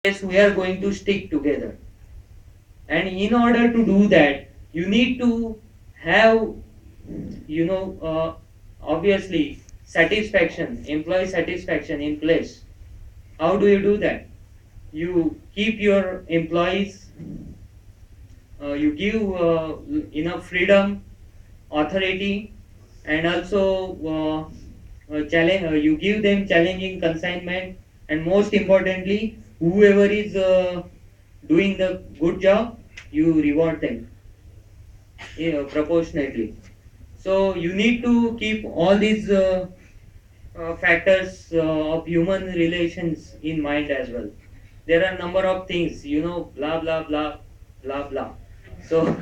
yes, we are going to stick together. And in order to do that, you need to have, you know, obviously satisfaction, employee satisfaction in place. How do you do that? You keep your employees, you give enough freedom, authority, and also challenge. You give them challenging consignment, and most importantly, whoever is doing the good job, you reward them, proportionately. So you need to keep all these factors of human relations in mind as well. There are number of things, blah blah blah blah blah. So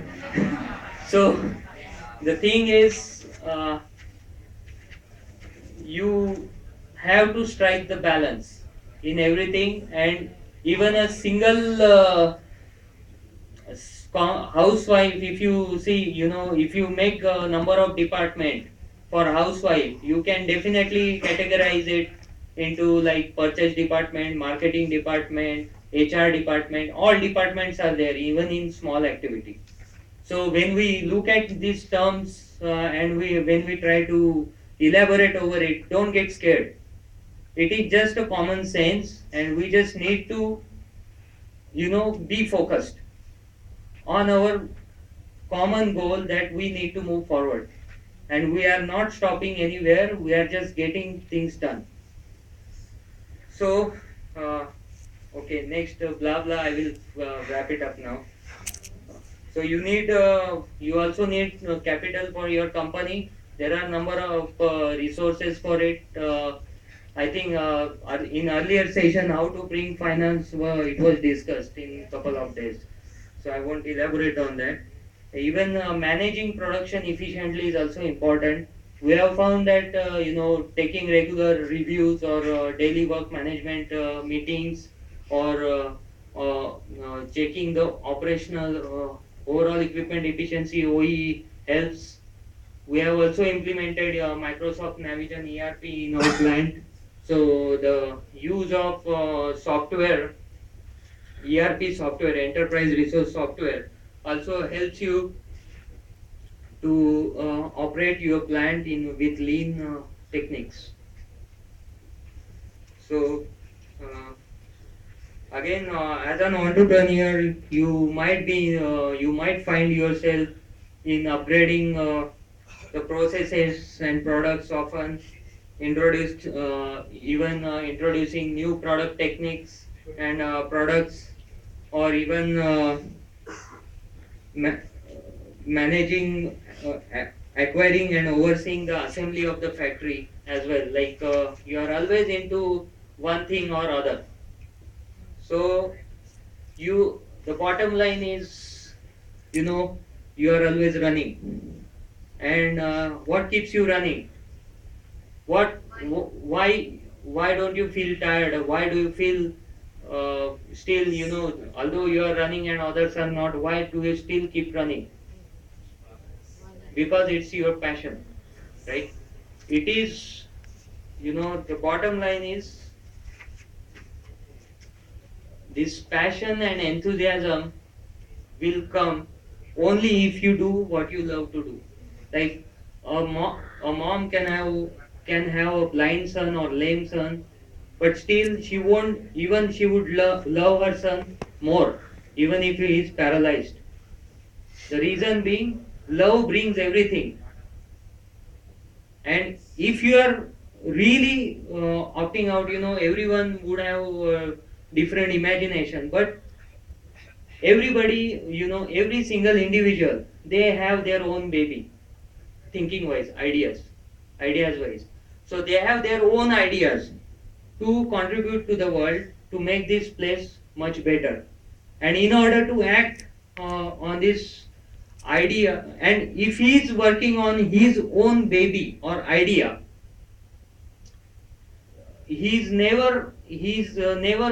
so the thing is, you have to strike the balance in everything. And even a single housewife, if you see, if you make a number of department for housewife, you can definitely categorize it into like purchase department, marketing department, HR department. All departments are there, even in small activity. So when we look at these terms, and when we try to elaborate over it, don't get scared. It is just a common sense, and we just need to, be focused on our common goal, that we need to move forward. And we are not stopping anywhere, we are just getting things done. So, okay, next, blah blah, I will wrap it up now. So you also need capital for your company. There are number of resources for it. I think in earlier session, how to bring finance, it was discussed in couple of days. So I won't elaborate on that. Even managing production efficiently is also important. We have found that taking regular reviews, or daily work management meetings, or checking the operational overall equipment efficiency, OE, helps. We have also implemented Microsoft Navision ERP in our plant. So the use of software, ERP software, enterprise resource software, also helps you to operate your plant in with lean techniques. So uh, again, as an entrepreneur, you might find yourself in upgrading the processes and products, often introducing new product techniques and products, or even ma- managing, acquiring and overseeing the assembly of the factory as well. Like you are always into one thing or other. So the bottom line is, you know you are always running. And what keeps you running? Why don't you feel tired? Why do you feel still, although you are running and others are not, why do you still keep running? Because it's your passion, right? It is, the bottom line is, this passion and enthusiasm will come only if you do what you love to do. Like a mom can have a blind son or lame son, but still she would love her son more, even if he is paralyzed. The reason being, love brings everything. And if you are really opting out, everyone would have different imagination, but everybody, every single individual, they have their own baby, thinking wise, ideas wise. So they have their own ideas to contribute to the world, to make this place much better. And in order to act on this idea, and if he is working on his own baby or idea, he's never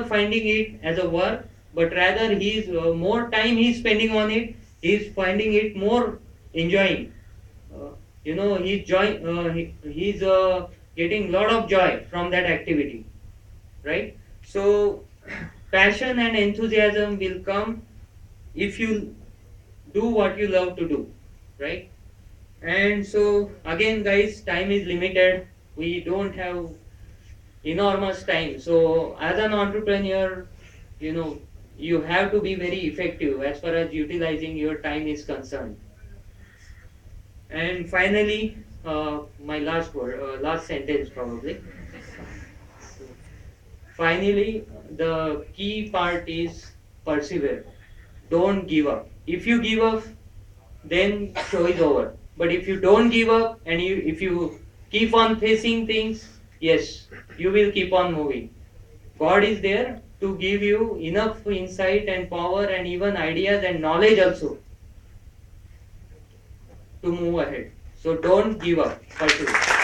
finding it as a work, but rather he's more time he's spending on it, he's finding it more enjoying. uh, he's getting lot of joy from that activity, right? So Passion and enthusiasm will come if you do what you love to do, right? And so again, guys, time is limited. We don't have enormous time. So as an entrepreneur, you know, you have to be very effective as far as utilizing your time is concerned. And finally, my last word, last sentence probably. Finally, the key part is persevere. Don't give up. If you give up, then show is over. But if you don't give up and if you keep on facing things, yes, you will keep on moving. God is there to give you enough insight and power and even ideas and knowledge also to move ahead. So don't give up. Pursue.